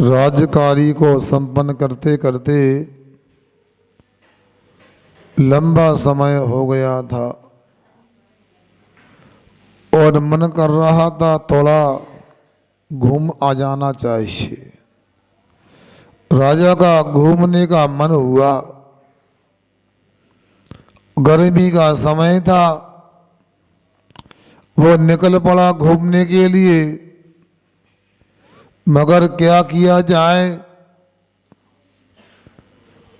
राज्यकारी को संपन्न करते करते लंबा समय हो गया था और मन कर रहा था थोड़ा घूम आ जाना चाहिए। राजा का घूमने का मन हुआ। गर्मी का समय था, वो निकल पड़ा घूमने के लिए, मगर क्या किया जाए,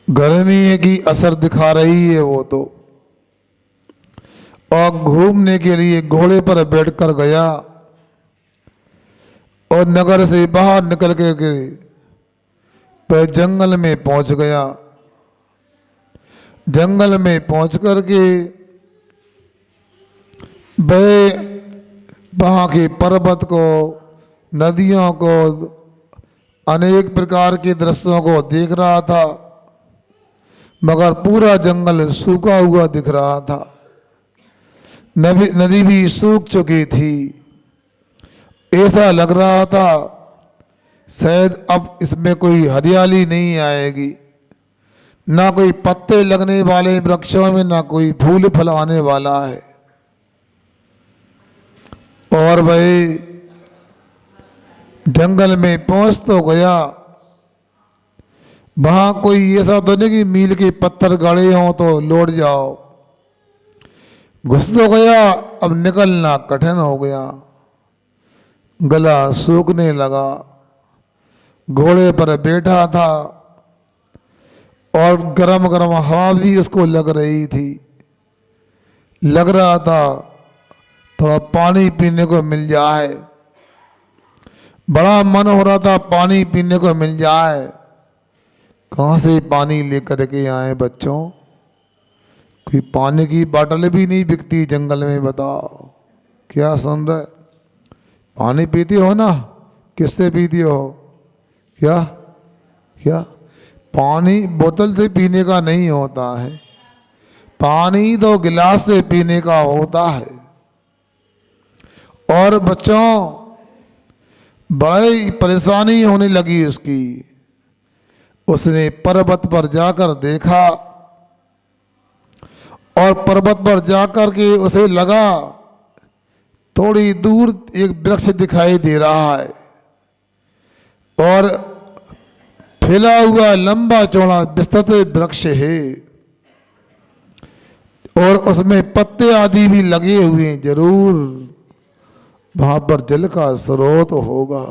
गर्मी की असर दिखा रही है वो तो। और घूमने के लिए घोड़े पर बैठकर गया और नगर से बाहर निकल के वह जंगल में पहुंच गया। जंगल में पहुंच करके वह वहाँ के पर्वत को, नदियों को, अनेक प्रकार के दृश्यों को देख रहा था, मगर पूरा जंगल सूखा हुआ दिख रहा था। नदी भी सूख चुकी थी। ऐसा लग रहा था शायद अब इसमें कोई हरियाली नहीं आएगी, ना कोई पत्ते लगने वाले वृक्षों में, ना कोई फूल फल आने वाला है। और भाई जंगल में पहुंच तो गया, वहां कोई ऐसा तो नहीं कि मील के पत्थर गड़े हों तो लौट जाओ। घुस तो गया, अब निकलना कठिन हो गया। गला सूखने लगा। घोड़े पर बैठा था और गरम गरम हवा भी उसको लग रही थी। लग रहा था थोड़ा पानी पीने को मिल जाए, बड़ा मन हो रहा था पानी पीने को मिल जाए। कहाँ से पानी लेकर के आए बच्चों? कोई पानी की बोतल भी नहीं बिकती जंगल में, बताओ क्या सुन रहे? पानी पीते हो ना? किससे पीते हो? क्या क्या पानी बोतल से पीने का नहीं होता है, पानी तो गिलास से पीने का होता है। और बच्चों बड़ी परेशानी होने लगी उसकी। उसने पर्वत पर जाकर देखा और पर्वत पर जाकर के उसे लगा थोड़ी दूर एक वृक्ष दिखाई दे रहा है और फैला हुआ लंबा चौड़ा विस्तृत वृक्ष है और उसमें पत्ते आदि भी लगे हुए हैं। जरूर वहां पर जल का स्रोत होगा।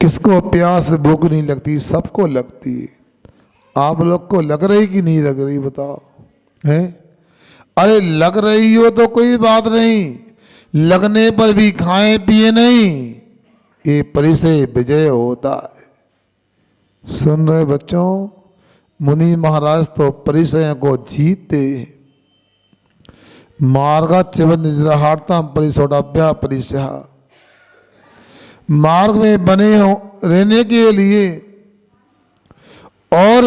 किसको प्यास भूख नहीं लगती? सबको लगती है। आप लोग को लग रही कि नहीं लग रही बताओ? हैं? अरे लग रही हो तो कोई बात नहीं, लगने पर भी खाएं पिए नहीं, ये परिचय विजय होता है। सुन रहे बच्चों, मुनि महाराज तो परिचय को जीतते हैं। मार्गा चिवंदिहार्थम परिसोडाभ्या परिचय, मार्ग में बने हो रहने के लिए और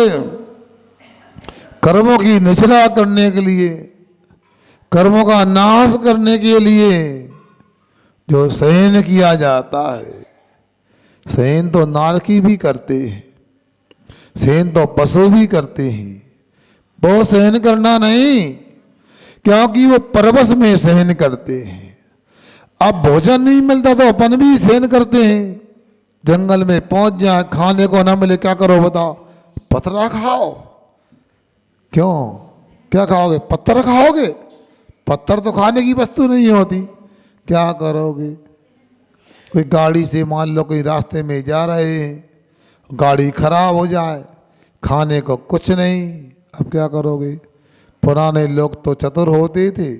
कर्मों की निचला करने के लिए, कर्मों का नाश करने के लिए जो सहन किया जाता है। सहन तो नारकी भी करते हैं, सहन तो पशु भी करते हैं। वो सहन करना नहीं, क्योंकि वो परवश में सहन करते हैं। अब भोजन नहीं मिलता तो अपन भी सहन करते हैं। जंगल में पहुंच जाए, खाने को ना मिले, क्या करो बताओ? पत्थर खाओ। क्यों? क्या खाओगे? पत्थर खाओगे? पत्थर तो खाने की वस्तु नहीं होती। क्या करोगे? कोई गाड़ी से मान लो कोई रास्ते में जा रहे हैं, गाड़ी खराब हो जाए, खाने को कुछ नहीं, अब क्या करोगे? पुराने लोग तो चतुर होते थे,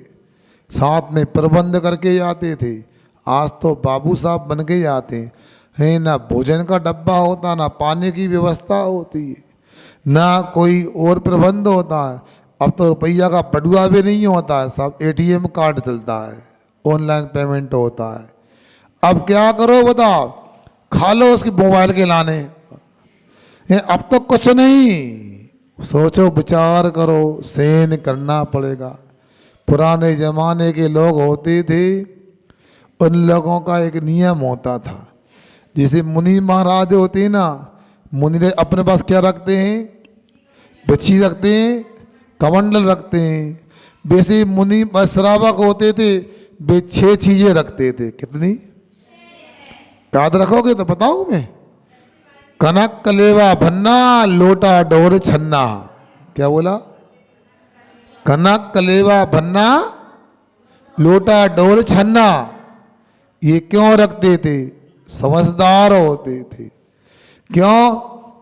साथ में प्रबंध करके जाते थे। आज तो बाबू साहब बन के जाते हैं, ना भोजन का डब्बा होता, ना पानी की व्यवस्था होती है, ना कोई और प्रबंध होता है। अब तो रुपया का पडुआ भी नहीं होता है, सब एटीएम कार्ड चलता है, ऑनलाइन पेमेंट होता है। अब क्या करो बताओ? खा लो उसके मोबाइल के लाने। अब तो कुछ नहीं। सोचो, विचार करो, सहन करना पड़ेगा। पुराने जमाने के लोग होते थे, उन लोगों का एक नियम होता था, जैसे मुनि महाराज होते हैं ना, मुनि अपने पास क्या रखते हैं? बच्ची रखते हैं, कमंडल रखते हैं। वैसे मुनि श्रावक होते थे, वे 6 चीजें रखते थे। कितनी याद रखोगे तो बताऊं मैं? कनक कलेवा भन्ना, लोटा डोर छन्ना। क्या बोला? कनक कलेवा भन्ना, लोटा डोर छन्ना। ये क्यों रखते थे? समझदार होते थे। क्यों?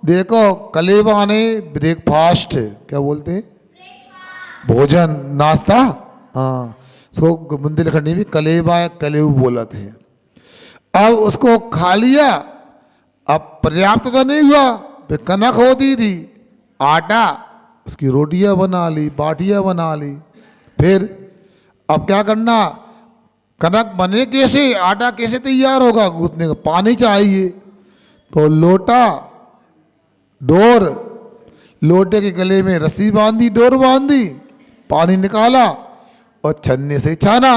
देखो, कलेवा ने ब्रेकफास्ट, क्या बोलते हैं? भोजन, नाश्ता। हाँ, उसको बुंदेलखंडी में कलेवा या कलेऊ बोला थे। अब उसको खा लिया, अब पर्याप्त तो नहीं हुआ, फिर कनक होती थी, आटा, उसकी रोटियां बना ली, बाटियां बना ली। फिर अब क्या करना? कनक बने कैसे, आटा कैसे तैयार होगा? गूंथने का पानी चाहिए। तो लोटा, डोर, लोटे के गले में रस्सी बांधी, डोर बांधी, पानी निकाला और छन्ने से छाना।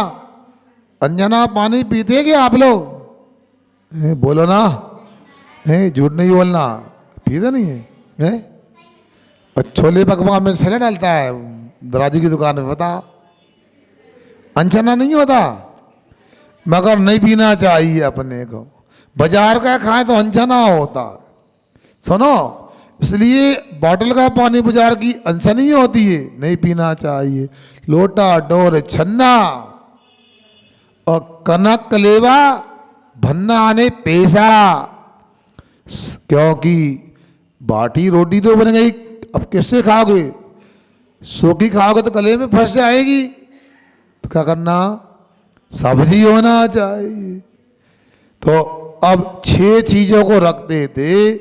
अंजना, पानी पीते क्या आप लोग? बोलो ना, झूठ नहीं बोलना, पीते नहीं है? और छोले पकवान में छले डालता है दराजी की दुकान में, बता? अनछना नहीं होता, मगर नहीं पीना चाहिए अपने को। बाजार का खाए तो अनछना होता। सुनो, इसलिए बॉटल का पानी बाजार की अनछन नहीं होती है, नहीं पीना चाहिए। लोटा, डोर, छन्ना और कनक कलेवा भन्ना आने पैसा। क्योंकि बाटी रोटी तो बन गई, अब किससे खाओगे? सूखी खाओगे तो गले में फंस जाएगी। तो क्या करना? सब्जी होना चाहिए। तो अब 6 चीजों को रखते थे,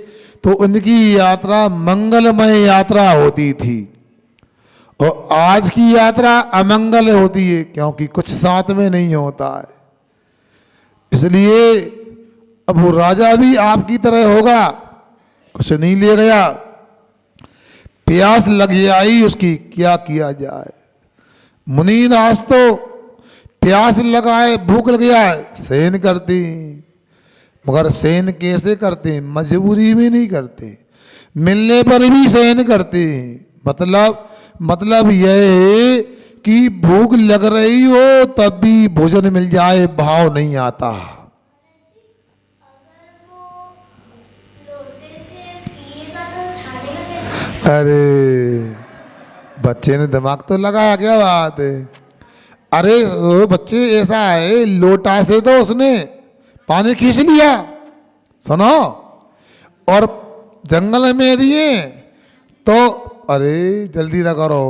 तो उनकी यात्रा मंगलमय यात्रा होती थी। और आज की यात्रा अमंगल होती है, क्योंकि कुछ साथ में नहीं होता है। इसलिए अब वो राजा भी आपकी तरह होगा, कुछ नहीं ले गया, प्यास लग आई उसकी, क्या किया जाए? मुनीनाथ तो प्यास लगाए, भूख लग गया, शयन करती, मगर शयन कैसे करते? मजबूरी में नहीं करते, मिलने पर भी शयन करते। मतलब यह है कि भूख लग रही हो तब भी भोजन मिल जाए, भाव नहीं आता। अरे बच्चे ने दिमाग तो लगाया, क्या बात है? अरे वो बच्चे ऐसा है, लोटा से तो उसने पानी खींच लिया, सुनो, और जंगल में दिए तो अरे जल्दी ना करो,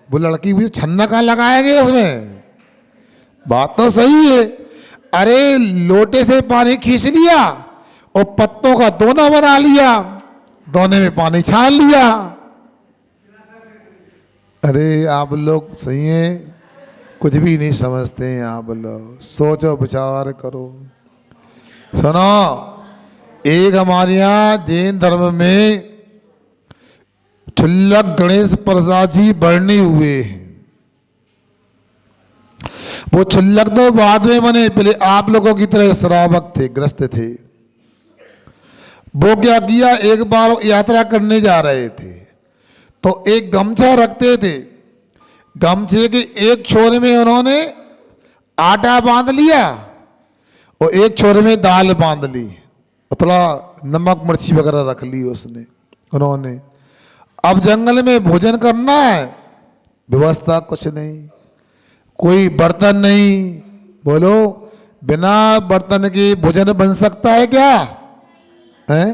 वो लड़की भी छन्ना कहाँ लगाएंगे उसमें? बात तो सही है। अरे लोटे से पानी खींच लिया और पत्तों का दोना बना लिया, दोने में पानी छान लिया। अरे आप लोग सही हैं, कुछ भी नहीं समझते हैं आप लोग, सोचो विचार करो। सुनो, एक हमारे यहाँ जैन धर्म में क्षुल्लक गणेश प्रसाद जी वर्णी हुए हैं। वो क्षुल्लक तो बाद में बने, पहले आप लोगों की तरह श्रावक थे, ग्रस्त थे। वो क्या किया, एक बार यात्रा करने जा रहे थे तो एक गमछा रखते थे, गमछे के एक छोर में उन्होंने आटा बांध लिया और एक छोर में दाल बांध ली और थोड़ा नमक मिर्ची वगैरह रख ली उसने उन्होंने। अब जंगल में भोजन करना है, व्यवस्था कुछ नहीं, कोई बर्तन नहीं, बोलो बिना बर्तन के भोजन बन सकता है क्या? हैं?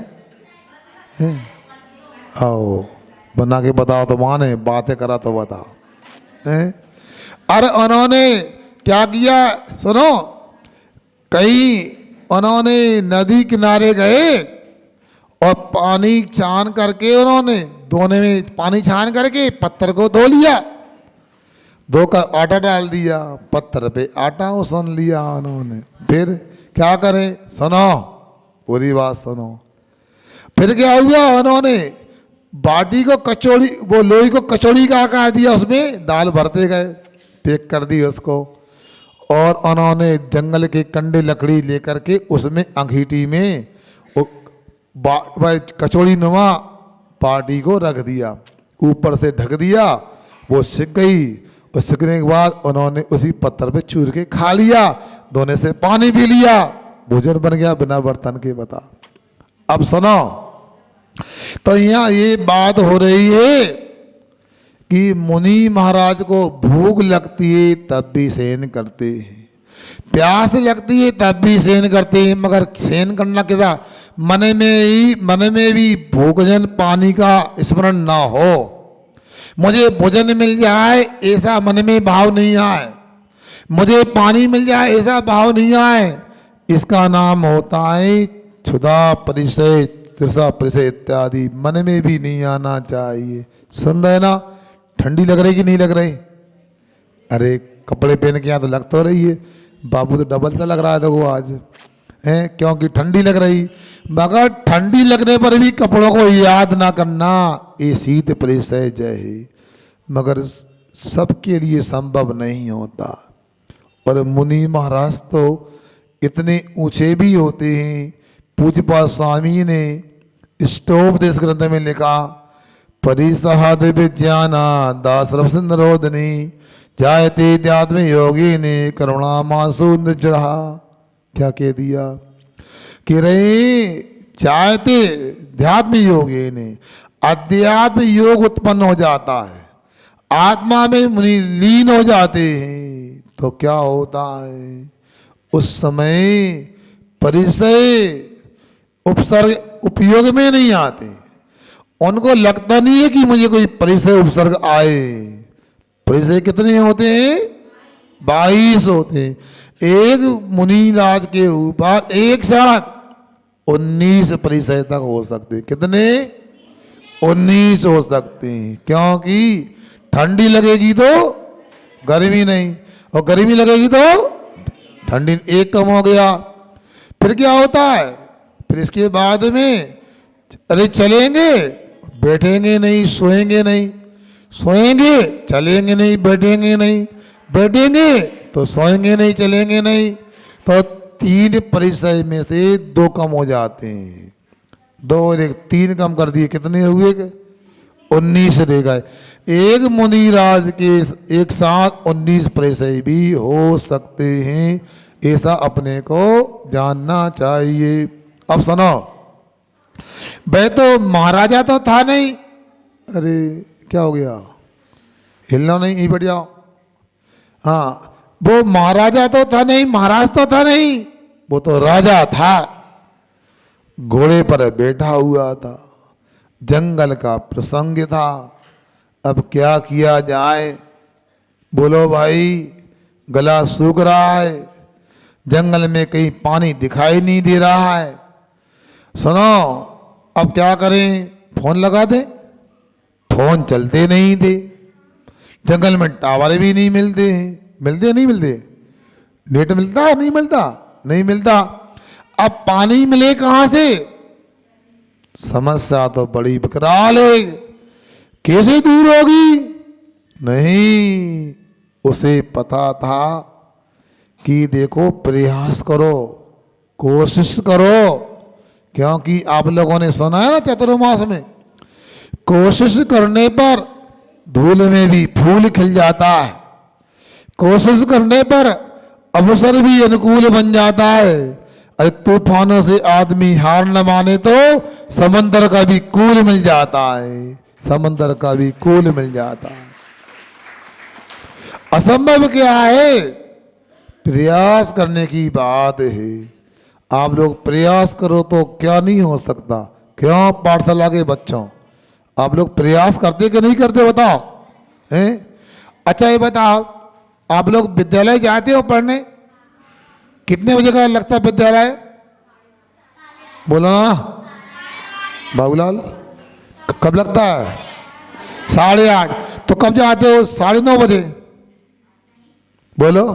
आओ बना के बताओ तो माने, बातें करा तो बताओ। अरे उन्होंने क्या किया सुनो, कहीं उन्होंने नदी किनारे गए और पानी छान करके उन्होंने दोने में पानी छान करके पत्थर को धो लिया, धोकर आटा डाल दिया, पत्थर पे आटा उसन लिया उन्होंने। फिर क्या करें, सुनो पूरी बात सुनो। फिर क्या हुआ, उन्होंने बाटी को कचौड़ी, वो लोई को कचौड़ी का आकार दिया, उसमें दाल भरते गए, पैक कर दी उसको, और उन्होंने जंगल के कंडे लकड़ी लेकर के उसमें अंगीठी में कचौड़ी नुमा बाटी को रख दिया, ऊपर से ढक दिया, वो सिक गई। और सिकने के बाद उन्होंने उसी पत्थर पे चूर के खा लिया, दोने से पानी पी लिया, भोजन बन गया बिना बर्तन के। बता। अब सुनो, तो यहाँ ये बात हो रही है कि मुनि महाराज को भूख लगती है तब भी सेन करते हैं, प्यास लगती है तब भी सेन करते हैं, मगर सेन करना कैसा, मन में भी भोजन पानी का स्मरण ना हो, मुझे भोजन मिल जाए ऐसा मन में भाव नहीं आए, मुझे पानी मिल जाए ऐसा भाव नहीं आए। इसका नाम होता है क्षुधा परिचय, तृषा परिचय इत्यादि, मन में भी नहीं आना चाहिए। सुन रहे ना, ठंडी लग रही कि नहीं लग रही? अरे कपड़े पहन के यहाँ तो लग तो रही है, बाबू तो डबल सा लग रहा है देखो आज है, क्योंकि ठंडी लग रही। मगर ठंडी लगने पर भी कपड़ों को याद ना करना, ये शीत परिचय जय है, मगर सबके लिए संभव नहीं होता। और मुनि महाराज तो इतने ऊंचे भी होते हैं। पूज्यपाद स्वामी ने इष्टोपदेश ग्रंथ में लिखा, परिसहाद विज्ञाना दासरव सिंधरोधनी जायते अध्यात्म योगी ने करुणा मासु निजरा। क्या कह दिया कि रे जायते अध्यात्म योगी ने, अध्यात्म योग उत्पन्न हो जाता है, आत्मा में मुनि लीन हो जाते हैं, तो क्या होता है उस समय परिचय उपसर्ग उपयोग में नहीं आते, उनको लगता नहीं है कि मुझे कोई परिचय उपसर्ग आए। परिचय कितने होते हैं? 22 होते हैं। एक मुनिराज के ऊपर एक साथ 19 परिचय तक हो सकते हैं। कितने? 19 हो सकते हैं, क्योंकि ठंडी लगेगी तो गर्मी नहीं, और गर्मी लगेगी तो ठंडी, एक कम हो गया। फिर क्या होता है? फिर इसके बाद में अरे चलेंगे, बैठेंगे नहीं, सोएंगे नहीं, सोएंगे चलेंगे नहीं, बैठेंगे नहीं, बैठेंगे तो सोएंगे नहीं, चलेंगे नहीं, तो 3 परिचय में से 2 कम हो जाते हैं। 2 और 1 3 कम कर दिए, कितने हुए? 19 रह गए। एक मुनिराज के एक साथ 19 परिचय भी हो सकते हैं, ऐसा अपने को जानना चाहिए। अब सुनो, वह तो महाराजा तो था नहीं, अरे क्या हो गया, हिलना नहीं, यहीं बैठ जाओ। हाँ, वो महाराजा तो था नहीं, महाराज तो था नहीं, वो तो राजा था, घोड़े पर बैठा हुआ था, जंगल का प्रसंग था। अब क्या किया जाए? बोलो भाई, गला सूख रहा है, जंगल में कहीं पानी दिखाई नहीं दे रहा है। सुनो, अब क्या करें? फोन लगा दे, फोन चलते नहीं थे, जंगल में टावर भी नहीं मिलते हैं, मिलते नहीं मिलते, नेट मिलता है नहीं मिलता, नहीं मिलता। अब पानी मिले कहां से? समस्या तो बड़ी विकराल है, कैसे दूर होगी? नहीं, उसे पता था कि देखो प्रयास करो, कोशिश करो, क्योंकि आप लोगों ने सुना है ना चतुर्मास में, कोशिश करने पर धूल में भी फूल खिल जाता है, कोशिश करने पर अवसर भी अनुकूल बन जाता है। अरे तूफानों से आदमी हार न माने तो समंदर का भी कूल मिल जाता है, समंदर का भी कूल मिल जाता है। असंभव क्या है? प्रयास करने की बात है। आप लोग प्रयास करो तो क्या नहीं हो सकता। क्यों पाठशाला के बच्चों, आप लोग प्रयास करते कि नहीं करते बताओ? हैं? अच्छा ये बताओ, आप लोग विद्यालय जाते हो पढ़ने? कितने बजे का लगता है विद्यालय? बोलो ना बाबूलाल, कब लगता है? 8:30। तो कब जाते हो? 9:30 बजे। बोलो,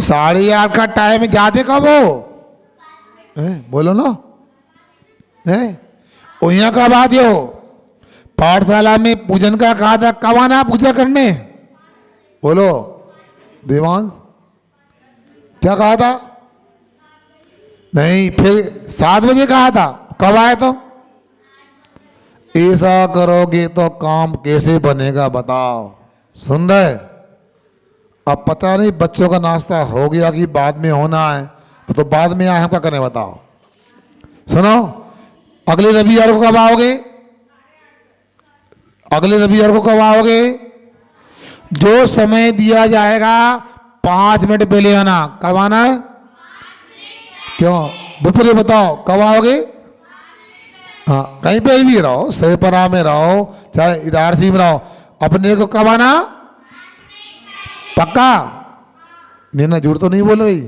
8:30 का टाइम जाते कब हो? बोलो ना, और यहाँ कब आते हो? पाठशाला में पूजन का कहा था, कब आना पूजा करने? बोलो देवांश, क्या कहा था? नहीं, फिर 7 बजे कहा था, कब आए तुम? ऐसा करोगे तो काम कैसे बनेगा बताओ? सुन रहे? अब पता नहीं बच्चों का नाश्ता हो गया कि बाद में होना है, तो बाद में आए हम क्या करें बताओ? सुनो, अगले रविवार को कब आओगे? अगले रविवार को कब आओगे? जो समय दिया जाएगा 5 मिनट पहले आना। कब आना है? क्यों बुपरे बताओ कब आओगे? हाँ, कहीं पे भी रहो, सेपरा में रहो चाहे इटारसी में रहो, अपने को कब आना? पक्का? नीना झूठ तो नहीं बोल रही?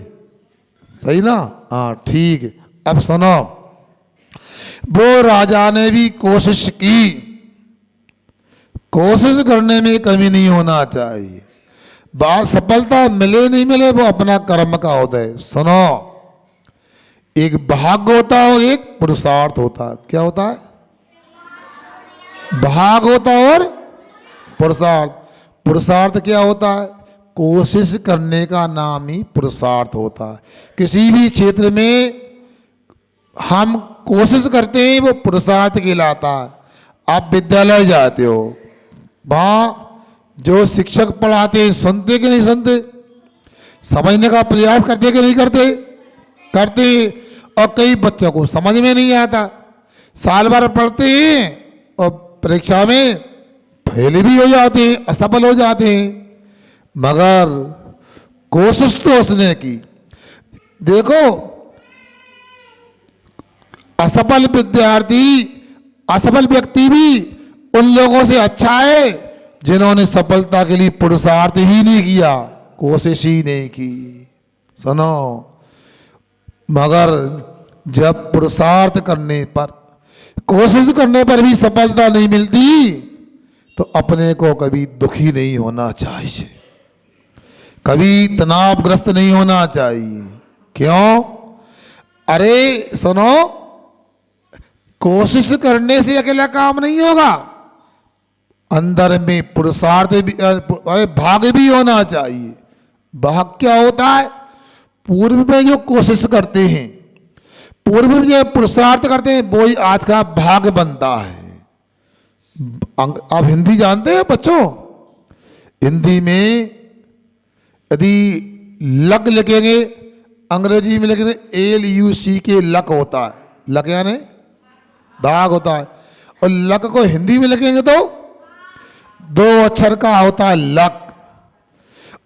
सही ना? हाँ ठीक। अब सुनो, वो राजा ने भी कोशिश की, कोशिश करने में कमी नहीं होना चाहिए। बात सफलता मिले नहीं मिले वो अपना कर्म का होता है। सुनो, एक भाग्य होता है और एक पुरुषार्थ होता है। क्या होता है? भाग्य होता है और पुरुषार्थ। पुरुषार्थ क्या होता है? कोशिश करने का नाम ही पुरुषार्थ होता है। किसी भी क्षेत्र में हम कोशिश करते हैं वो पुरुषार्थ कहलाता है। आप विद्यालय जाते हो, वहाँ जो शिक्षक पढ़ाते हैं सुनते कि नहीं सुनते? समझने का प्रयास करते कि नहीं करते? करते। और कई बच्चों को समझ में नहीं आता, साल भर पढ़ते हैं और परीक्षा में फेल भी हो जाते हैं, असफल हो जाते हैं। मगर कोशिश तो उसने की। देखो, असफल विद्यार्थी, असफल व्यक्ति भी उन लोगों से अच्छा है जिन्होंने सफलता के लिए पुरुषार्थ ही नहीं किया, कोशिश ही नहीं की। सुनो, मगर जब पुरुषार्थ करने पर, कोशिश करने पर भी सफलता नहीं मिलती तो अपने को कभी दुखी नहीं होना चाहिए, कभी तनावग्रस्त नहीं होना चाहिए। क्यों? अरे सुनो, कोशिश करने से अकेला काम नहीं होगा, अंदर में पुरुषार्थ भी, भाग्य भी होना चाहिए। भाग्य क्या होता है? पूर्व में जो कोशिश करते हैं, पूर्व में जो पुरुषार्थ करते हैं, वो ही आज का भाग्य बनता है। आप हिंदी जानते हैं बच्चों? हिंदी में यदि लक लिखेंगे, अंग्रेजी में लिखेंगे LUCK, लक होता है। लक यानी भाग होता है। और लक को हिंदी में लिखेंगे तो 2 अक्षर का होता है लक।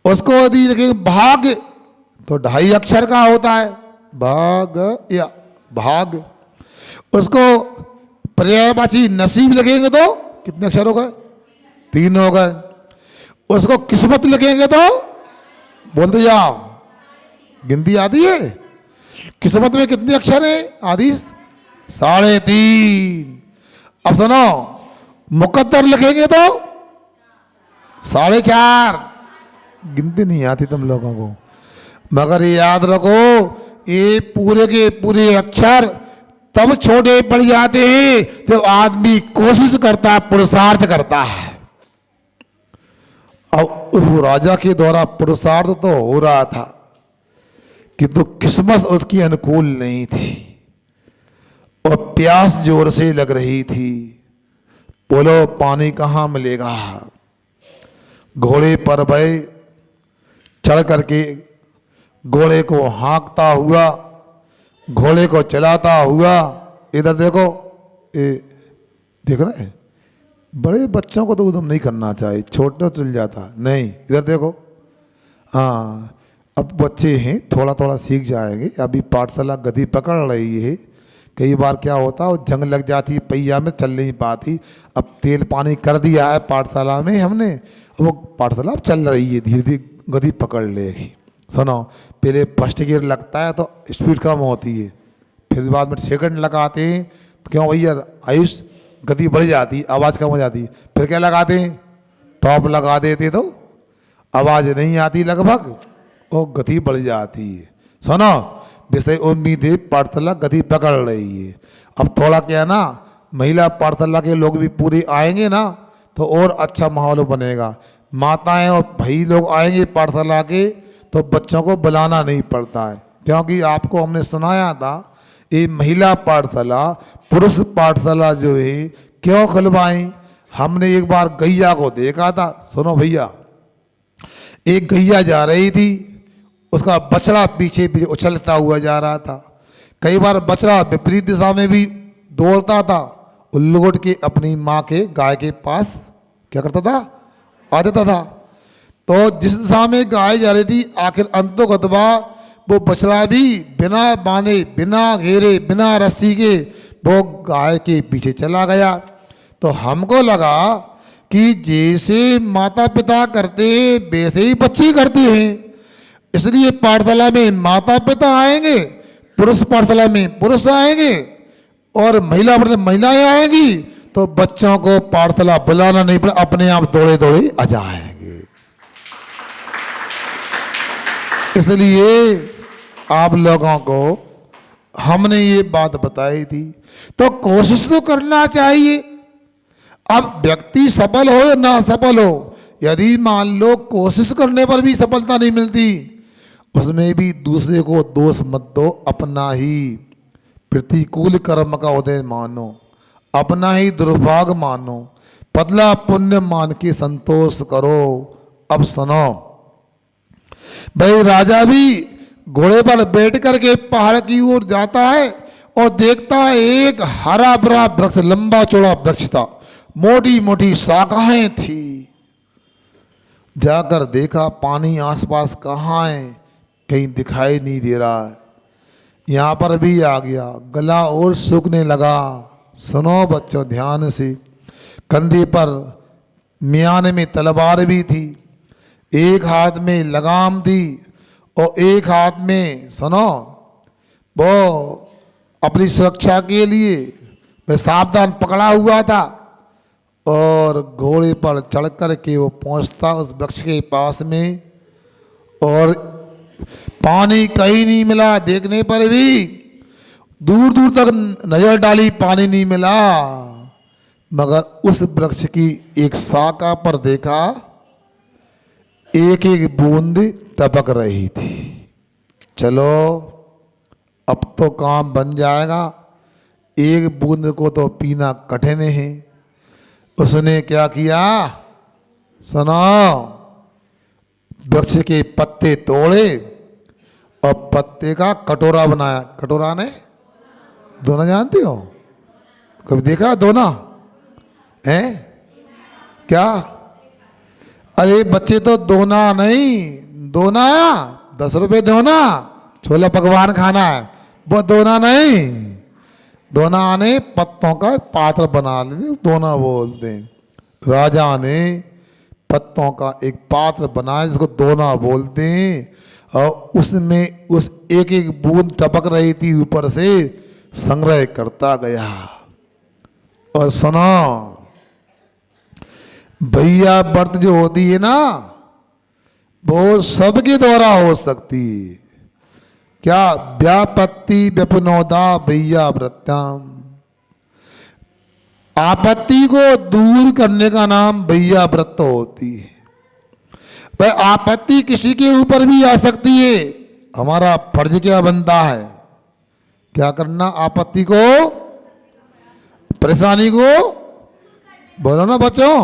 उसको यदि लिखेंगे भाग तो 2.5 अक्षर का होता है भाग या भाग। उसको पर्यायवाची नसीब लिखेंगे तो कितने अक्षर हो गए? 3 हो गए। उसको किस्मत लिखेंगे तो बोलते जाओ, गिनती आती है? किस्मत में कितने अक्षर है? आदि 3.5। अब सुनो, मुकद्दर लिखेंगे तो 4.5। गिनती नहीं आती तुम लोगों को, मगर याद रखो, ये पूरे के पूरे अक्षर तब छोटे पड़ जाते हैं जब आदमी कोशिश करता है, पुरुषार्थ करता है। अब उस राजा के द्वारा पुरुषार्थ तो हो रहा था, किंतु किस्मत उसकी अनुकूल नहीं थी और प्यास जोर से लग रही थी। बोलो पानी कहाँ मिलेगा? घोड़े पर बैठे, चढ़ करके घोड़े को हाँकता हुआ, घोड़े को चलाता हुआ, इधर देखो, देख रहे हैं? बड़े बच्चों को तो उधम नहीं करना चाहिए, छोटे चल जाता नहीं। इधर देखो, हाँ, अब बच्चे हैं, थोड़ा थोड़ा सीख जाएंगे। अभी पाठशाला गति पकड़ रही है। कई बार क्या होता है, जंग लग जाती है पहिया में, चल नहीं पाती। अब तेल पानी कर दिया है पाठशाला में हमने, वो पाठशाला अब चल रही है, धीरे धीरे गति पकड़ लेगी। सुनो, पहले फर्स्ट गियर लगता है तो स्पीड कम होती है, फिर बाद में सेकंड लगाते हैं, क्यों भैया, आयुष गति बढ़ जाती, आवाज़ कम हो जाती। फिर क्या लगाते हैं? टॉप लगा देते तो आवाज़ नहीं आती लगभग, और गति बढ़ जाती है। सुनो, वैसे उम्मीद है पाठशाला गति पकड़ रही है। अब थोड़ा क्या है ना, महिला पाठशाला के लोग भी पूरे आएंगे ना तो और अच्छा माहौल बनेगा। माताएं और भाई लोग आएंगे पाठशाला के तो बच्चों को बुलाना नहीं पड़ता है, क्योंकि आपको हमने सुनाया था ये महिला पाठशाला पुरुष पाठशाला जो है क्यों खुलवाएं? हमने एक बार गैया को देखा था। सुनो भैया, एक गैया जा रही थी, उसका बछड़ा पीछे पीछे उछलता हुआ जा रहा था। कई बार बछड़ा विपरीत दिशा में भी दौड़ता था, लौट के अपनी माँ के गाय के पास क्या करता था? आ जाता था। तो जिस दिशा में गाय जा रही थी, आखिर अंतोगतवा वो बछड़ा भी बिना बांधे, बिना घेरे, बिना रस्सी के वो गाय के पीछे चला गया। तो हमको लगा कि जैसे माता पिता करते हैं वैसे ही बच्चे करते हैं, इसलिए पाठशाला में माता पिता आएंगे, पुरुष पाठशाला में पुरुष आएंगे और महिला पाठशाला महिलाएं आएंगी, तो बच्चों को पाठशाला बुलाना नहीं पड़ा, अपने आप दौड़े दौड़े आ जाएंगे। इसलिए आप लोगों को हमने ये बात बताई थी, तो कोशिश तो करना चाहिए। अब व्यक्ति सफल हो या ना सफल हो, यदि मान लो कोशिश करने पर भी सफलता नहीं मिलती, उसमें भी दूसरे को दोष मत दो, अपना ही प्रतिकूल कर्म का उदय मानो, अपना ही दुर्भाग्य मानो, बदला पुण्य मान के संतोष करो। अब सुनो भाई, राजा भी घोड़े पर बैठ करके पहाड़ की ओर जाता है और देखता है एक हरा भरा वृक्ष, लंबा चौड़ा वृक्ष था, मोटी मोटी शाखाएं थी। जाकर देखा पानी आसपास कहाँ है, कहीं दिखाई नहीं दे रहा है। यहाँ पर भी आ गया, गला और सूखने लगा। सुनो बच्चों ध्यान से, कंधे पर मियाने में तलवार भी थी, एक हाथ में लगाम थी और एक हाथ में सुनो वो अपनी सुरक्षा के लिए वह सावधान पकड़ा हुआ था। और घोड़े पर चढ़ कर के वो पहुंचता उस वृक्ष के पास में, और पानी कहीं नहीं मिला। देखने पर भी दूर दूर तक नजर डाली, पानी नहीं मिला, मगर उस वृक्ष की एक शाखा पर देखा एक एक बूंद टपक रही थी। चलो अब तो काम बन जाएगा, एक बूंद को तो पीना कठिन है। उसने क्या किया? सुनो, वृक्ष के पत्ते तोड़े और पत्ते का कटोरा बनाया। कटोरा ने दोना जानते हो? कभी देखा दोना है क्या? अरे बच्चे तो दोना नहीं, दोना 10 रुपए दोना, छोला पकवान खाना है, वो दोना नहीं। दोना ने पत्तों का पात्र बना लिए, दोना बोलते हैं। राजा ने पत्तों का एक पात्र बनाया जिसको दोना बोलते हैं, और उसमें उस एक एक बूंद टपक रही थी ऊपर से, संग्रह करता गया। और सुनो भैया, व्रत जो होती है ना, वो सबके द्वारा हो सकती है। क्या? व्यापत्ति व्यपनोदा भैया व्रत्याम, आपत्ति को दूर करने का नाम भैया व्रत होती है। भाई आपत्ति किसी के ऊपर भी आ सकती है, हमारा फर्ज क्या बनता है? क्या करना? आपत्ति को, परेशानी को, बोलो ना बच्चों,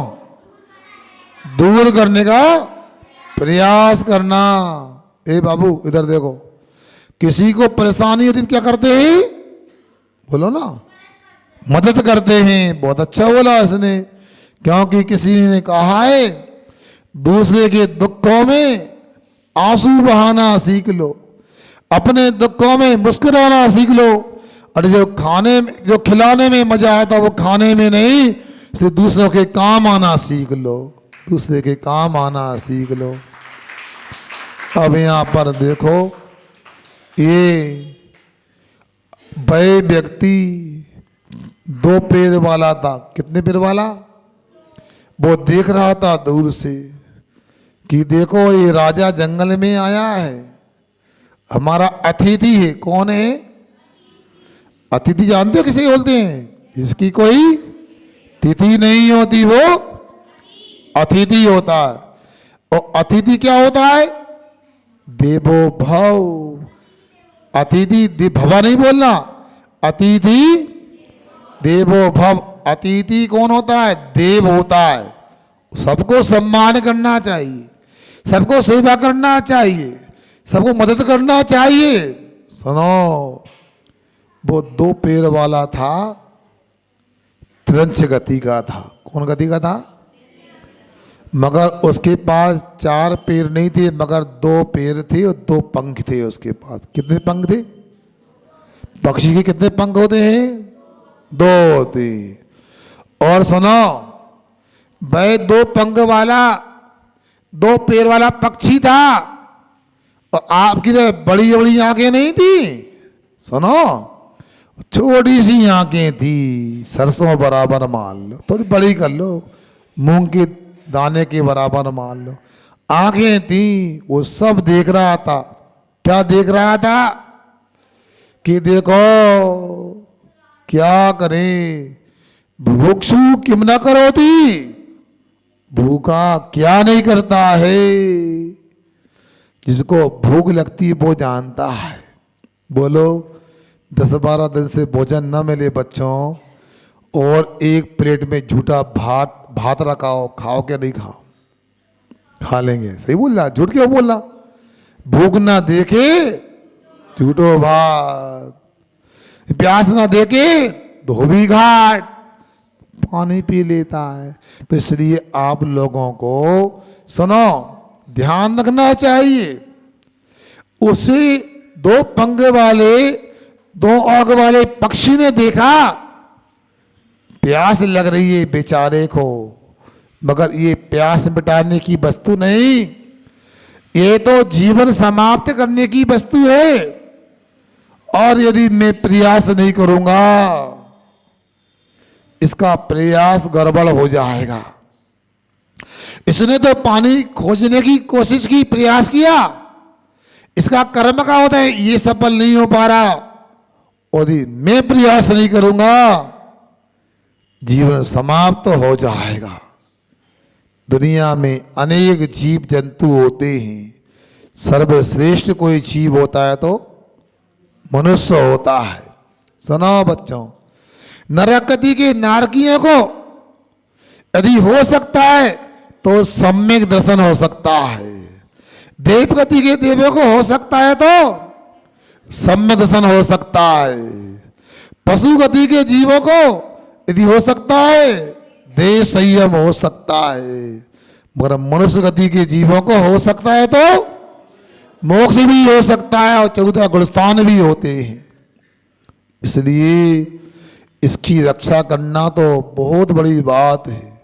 दूर करने का प्रयास करना। ए बाबू इधर देखो, किसी को परेशानी होती तो क्या करते हैं? बोलो ना, मदद करते हैं। बहुत अच्छा बोला इसने, क्योंकि किसी ने कहा है दूसरे के दुखों में आंसू बहाना सीख लो, अपने दुखों में मुस्कुराना सीख लो। और जो खाने में, जो खिलाने में मजा आता वो खाने में नहीं, इसलिए दूसरों के काम आना सीख लो, दूसरे के काम आना सीख लो। अब यहाँ पर देखो, ये वह व्यक्ति 2 पैर वाला था। कितने पैर वाला? वो देख रहा था दूर से कि देखो ये राजा जंगल में आया है, हमारा अतिथि है। कौन है अतिथि? जानते हो किसे बोलते हैं? इसकी कोई तिथि नहीं होती, वो अतिथि होता है। और अतिथि क्या होता है? देवो भव। अतिथि भवा नहीं बोलना, अतिथि देवो भव। अतिथि कौन होता है? देव होता है। सबको सम्मान करना चाहिए, सबको सेवा करना चाहिए, सबको मदद करना चाहिए। सुनो, वो 2 पैर वाला था, त्रंच गति का था। कौन गति का था? मगर उसके पास 4 पैर नहीं थे, मगर 2 पैर थे और 2 पंख थे उसके पास। कितने पंख थे? पक्षी के कितने पंख होते हैं? 2 होते। और सुनो, वह 2 पंख वाला 2 पैर वाला पक्षी था और आपकी तो बड़ी बड़ी आंखें नहीं थी। सुनो, छोटी सी आंखें थी, सरसों बराबर मान लो, थोड़ी बड़ी कर लो, मूंग के दाने के बराबर मान लो। आंखें थी, वो सब देख रहा था। क्या देख रहा था? कि देखो क्या करें, भुक्षु किम न करोति, भूखा क्या नहीं करता है। जिसको भूख लगती है वो जानता है। बोलो, 10-12 दिन से भोजन न मिले बच्चों, और एक प्लेट में झूठा भात रखा हो, खाओ क्या? नहीं खाओ? खा लेंगे। सही बोल रहा, झूठ क्यों बोल रहा? भूख ना देखे झूठो भात, प्यास ना देखे धोबी घाट, पानी पी लेता है। तो इसलिए आप लोगों को सुनो, ध्यान रखना चाहिए। उसे 2 पंख वाले 2 आंख वाले पक्षी ने देखा, प्यास लग रही है बेचारे को, मगर ये प्यास मिटाने की वस्तु नहीं, ये तो जीवन समाप्त करने की वस्तु है। और यदि मैं प्रयास नहीं करूंगा, इसका प्रयास गड़बड़ हो जाएगा। इसने तो पानी खोजने की कोशिश की, प्रयास किया, इसका कर्म का होता है, ये सफल नहीं हो पा रहा। यदि मैं प्रयास नहीं करूंगा, जीवन समाप्त हो जाएगा। दुनिया में अनेक जीव जंतु होते हैं, सर्वश्रेष्ठ कोई जीव होता है तो मनुष्य होता है। सुनो बच्चों, नरकति के नारकियों को यदि हो सकता है तो सम्यक दर्शन हो सकता है, देवगति के देवों को हो सकता है तो सम्यक दर्शन हो सकता है, पशु गति के जीवों को यदि हो सकता है देह संयम हो सकता है, मगर मनुष्य गति के जीवों को हो सकता है तो मोक्ष भी हो सकता है और 14 गुणस्थान भी होते हैं। इसलिए इसकी रक्षा करना तो बहुत बड़ी बात है।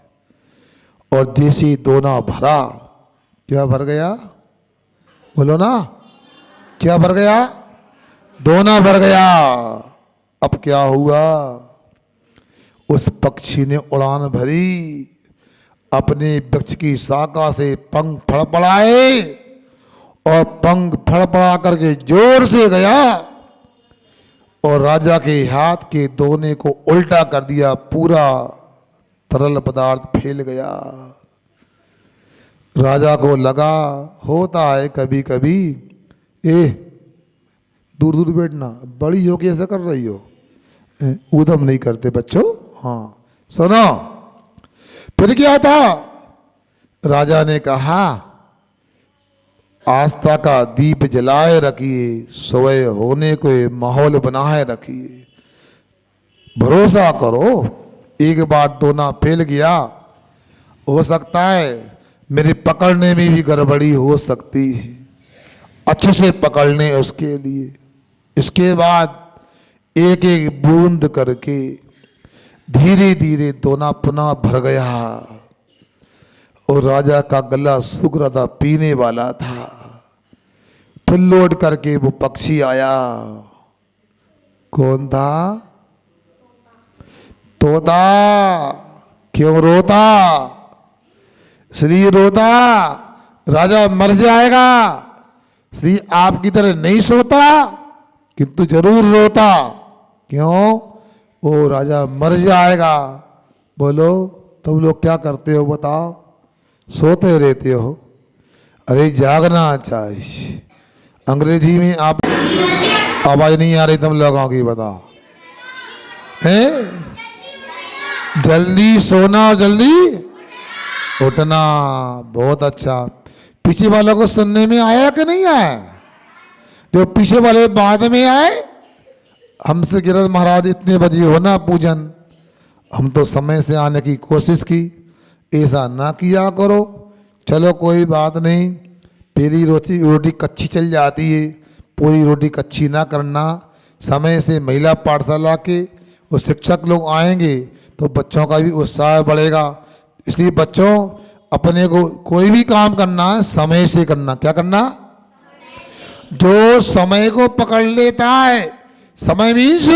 और जैसे दोना भरा, क्या भर गया? बोलो ना, क्या भर गया? दोना भर गया। अब क्या हुआ? उस पक्षी ने उड़ान भरी, अपने वृक्ष की शाखा से पंख फड़फड़ाए और पंख फड़फड़ा करके जोर से गया और राजा के हाथ के दोने को उल्टा कर दिया। पूरा तरल पदार्थ फैल गया। राजा को लगा, होता है कभी कभी, दूर दूर बैठना, बड़ी हो कैसे कर रही हो, ऊधम नहीं करते बच्चों। हाँ सुनो, फिर क्या था? राजा ने कहा, आस्था का दीप जलाए रखिए, सोए होने को माहौल बनाए रखिए, भरोसा करो, एक बार दोना फैल गया, हो सकता है मेरे पकड़ने में भी गड़बड़ी हो सकती है, अच्छे से पकड़ने उसके लिए। इसके बाद एक एक बूंद करके धीरे धीरे दोना पुनः भर गया और राजा का गला सूख रहा था, पीने वाला था। फिर लौट करके वो पक्षी आया। कौन था? तोता। क्यों रोता? श्री रोता राजा मर जाएगा। श्री आपकी तरह नहीं सोता किंतु जरूर रोता। क्यों? वो राजा मर जाएगा। बोलो तुम लोग क्या करते हो बताओ? सोते रहते हो। अरे जागना चाहिए। अंग्रेजी में आप आवाज नहीं आ रही तुम लोगों की, बताओ। है, जल्दी सोना और जल्दी उठना। बहुत अच्छा। पीछे वालों को सुनने में आया कि नहीं आया? जो पीछे वाले बाद में आए, हमसे गिरध महाराज इतने बजे होना पूजन, हम तो समय से आने की कोशिश की, ऐसा ना किया करो। चलो कोई बात नहीं, पहली रोटी कच्ची चल जाती है, पूरी रोटी कच्ची ना करना। समय से महिला पाठशाला के वो शिक्षक लोग आएंगे तो बच्चों का भी उत्साह बढ़ेगा। इसलिए बच्चों, अपने को कोई भी काम करना है समय से करना। क्या करना? जो समय को पकड़ लेता है, समय मीन्स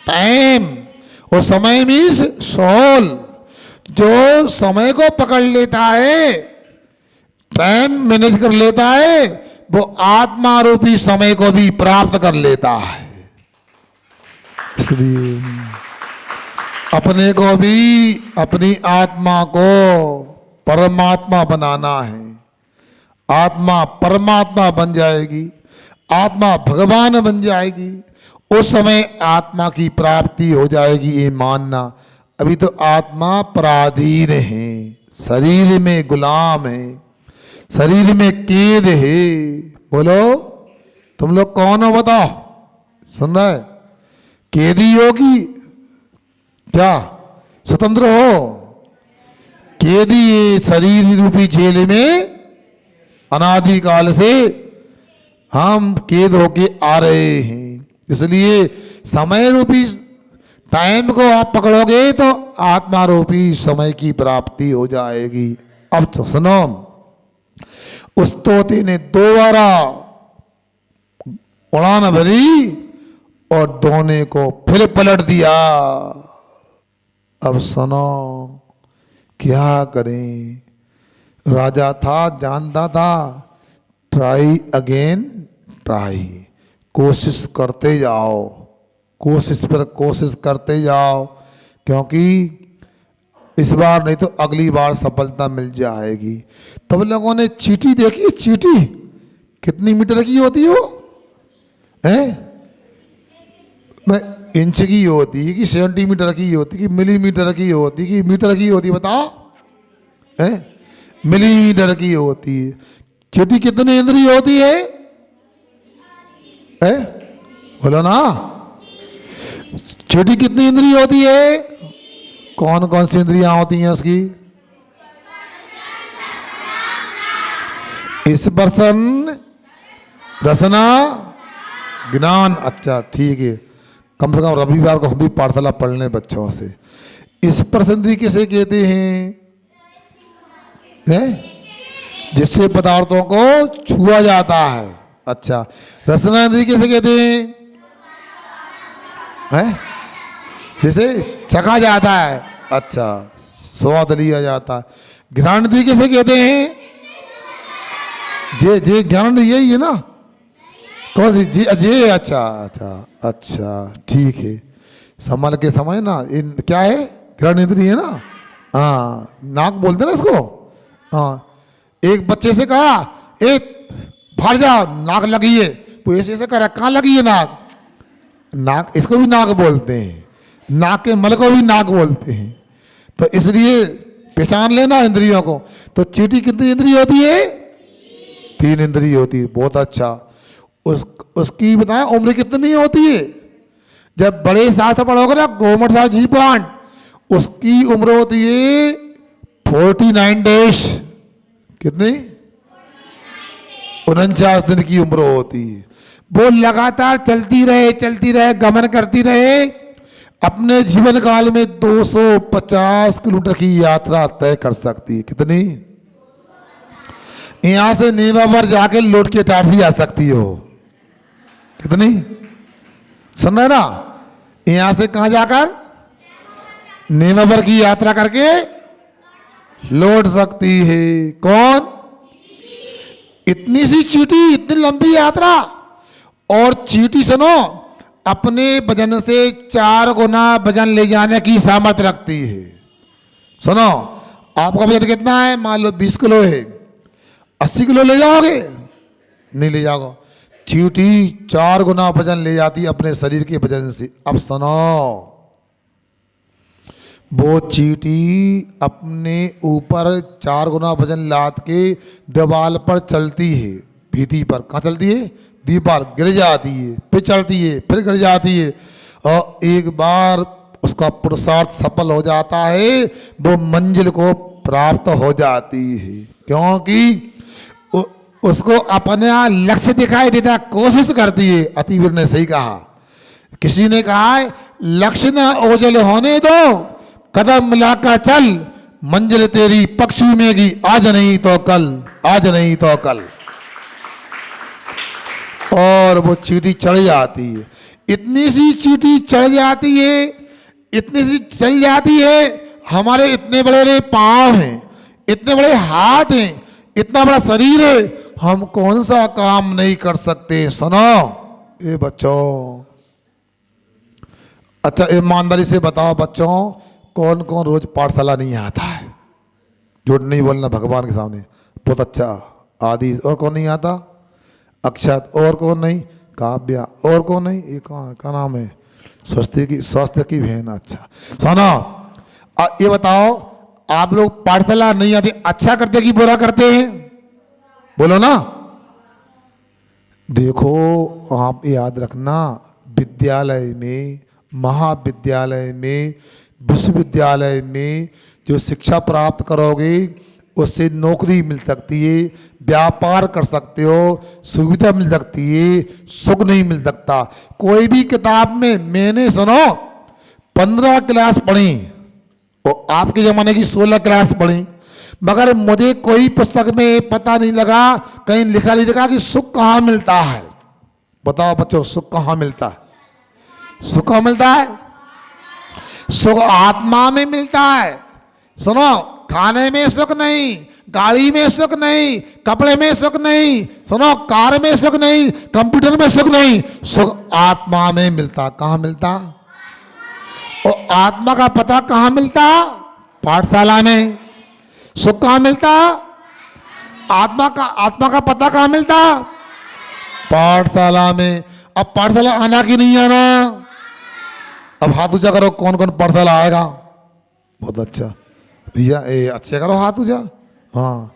टाइम और समय मीन्स सोल। जो समय को पकड़ लेता है, टाइम मैनेज कर लेता है, वो आत्मा रूपी समय को भी प्राप्त कर लेता है। इसलिए अपने को भी, अपनी आत्मा को परमात्मा बनाना है। आत्मा परमात्मा बन जाएगी, आत्मा भगवान बन जाएगी, उस समय आत्मा की प्राप्ति हो जाएगी, ये मानना। अभी तो आत्मा पराधीन है, शरीर में गुलाम है, शरीर में कैद है। बोलो तुम लोग कौन हो बताओ? सुन रहे? कैदी हो कि क्या स्वतंत्र हो? कैदी शरीर रूपी जेल में अनादिकाल से हम कैद होके आ रहे हैं। इसलिए समय रूपी टाइम को आप पकड़ोगे तो आत्मा रूपी समय की प्राप्ति हो जाएगी। अब तो सुनो, उस तोते ने 2 बारा उड़ान भरी और दोने को फिर पलट दिया। अब सुनो, क्या करें? राजा था, जानता था, ट्राई अगेन ट्राई, कोशिश करते जाओ, कोशिश पर कोशिश करते जाओ, क्योंकि इस बार नहीं तो अगली बार सफलता मिल जाएगी। तब लोगों ने चींटी देखी। चींटी कितनी मीटर की होती है वो? है मैं इंच की होती है कि सेंटीमीटर की होती है कि मिलीमीटर की होती है कि मीटर की होती है? बताओ। है मिलीमीटर की होती है। चींटी कितनी इंद्रिय होती है? बोलो ना, चींटी कितनी इंद्रिय होती है? कौन कौन सी इंद्रियां होती हैं उसकी? स्पर्शन, रसना, ज्ञान। अच्छा ठीक है, कम से कम रविवार को हम भी पाठशाला पढ़ लें बच्चों से। स्पर्श इंद्रिय किसे कहते हैं? जिससे पदार्थों को छुआ जाता है। अच्छा, रसना इंद्रिय किसे कहते हैं? जिसे चखा जाता है। अच्छा, स्वाद लिया जाता है। घ्राण इंद्रिय किसे कहते हैं? जे ज्ञान यही है ना? कौन सी? जे। अच्छा अच्छा अच्छा ठीक है, संभाल के समझ ना। इन क्या है? घ्राण इंद्रिय है ना? हाँ, नाक बोलते ना इसको। हाँ, एक बच्चे से कहा, एक फाड़ जा, नाक लगी है। वो ऐसे करा, कहाँ लगी है नाक? नाक, इसको भी नाक बोलते हैं, नाक के मल को भी नाक बोलते हैं। तो इसलिए पहचान लेना इंद्रियों को। तो चींटी कितनी इंद्रिय होती है? 3 इंद्रिय होती है। बहुत अच्छा। उसकी बताएं उम्र कितनी होती है? जब बड़े शास्त्र पढ़ोगे ना, गोमट साहब जी पांड, उसकी उम्र होती है 49 डेज। कितनी? 49 दिन की उम्र होती है। वो लगातार चलती रहे, गमन करती रहे, अपने जीवन काल में 250 किलोमीटर की यात्रा तय कर सकती है। कितनी? यहां से नेवावर जाके लौट के टारसी आ सकती है वो। कितनी? सुन रहे ना? यहां से कहां जाकर नेवावर की यात्रा करके लौट सकती है। कौन? इतनी सी चींटी, इतनी लंबी यात्रा। और चींटी सुनो, अपने वजन से 4 गुना वजन ले जाने की सामर्थ्य रखती है। सुनो, आपका वजन कितना है? मान लो 20 किलो है, 80 किलो ले जाओगे? नहीं ले जाओगे। चींटी 4 गुना वजन ले जाती है अपने शरीर के वजन से। अब सुनो, वो चींटी अपने ऊपर 4 गुना वजन लाद के दीवार पर चलती है, भीति पर। कहाँ चलती है? दीवार। गिर जाती है, फिर चलती है, फिर गिर जाती है, और एक बार उसका पुरुषार्थ सफल हो जाता है, वो मंजिल को प्राप्त हो जाती है, क्योंकि उसको अपना लक्ष्य दिखाई देता, कोशिश करती है। अतिवीर ने सही कहा। किसी ने कहा है लक्ष्य न ओझल होने दो, कदम मिलाकर चल, मंजिल तेरी पक्ष चूमेगी, आज नहीं तो कल, आज नहीं तो कल। और वो चींटी चढ़ जाती है, इतनी सी चींटी चढ़ जाती है, इतनी सी चल जाती है। हमारे इतने बड़े बड़े पांव हैं, इतने बड़े हाथ हैं, इतना बड़ा शरीर है, हम कौन सा काम नहीं कर सकते? सुनो ये बच्चों, अच्छा ईमानदारी से बताओ बच्चों, कौन कौन रोज पाठशाला नहीं आता है? झूठ नहीं बोलना भगवान के सामने। बहुत अच्छा। आदि। और कौन नहीं आता? अक्षत। और कौन नहीं? काव्या। और कौन नहीं? ये कौन का नाम है? स्वास्थ्य की बहन। अच्छा सुनो, ये बताओ आप लोग पाठशाला नहीं आते, अच्छा करते कि बुरा करते हैं? बोलो ना। देखो आप याद रखना, विद्यालय में, महाविद्यालय में, विश्वविद्यालय में जो शिक्षा प्राप्त करोगे उससे नौकरी मिल सकती है, व्यापार कर सकते हो, सुविधा मिल सकती है, सुख नहीं मिल सकता। कोई भी किताब में, मैंने सुनो 15 क्लास पढ़ी और आपके जमाने की 16 क्लास पढ़ी, मगर मुझे कोई पुस्तक में पता नहीं लगा, कहीं लिखा नहीं लगा कि सुख कहाँ मिलता है। बताओ बच्चों, सुख कहाँ मिलता है? सुख कहाँ मिलता है? सुख आत्मा में मिलता है। सुनो, खाने में सुख नहीं, गाड़ी में सुख नहीं, कपड़े में सुख नहीं, सुनो कार में सुख नहीं, कंप्यूटर में सुख नहीं, सुख आत्मा में मिलता। कहाँ मिलता? और आत्मा का पता कहाँ मिलता? पाठशाला में। सुख कहाँ मिलता? आत्मा का पता कहाँ मिलता? पाठशाला में। अब पाठशाला आना कि नहीं आना? अब हाथ ऊंचा करो, कौन कौन पाठशाला आएगा? बहुत अच्छा भैया, अच्छे करो हाथ ऊंचा। हाँ,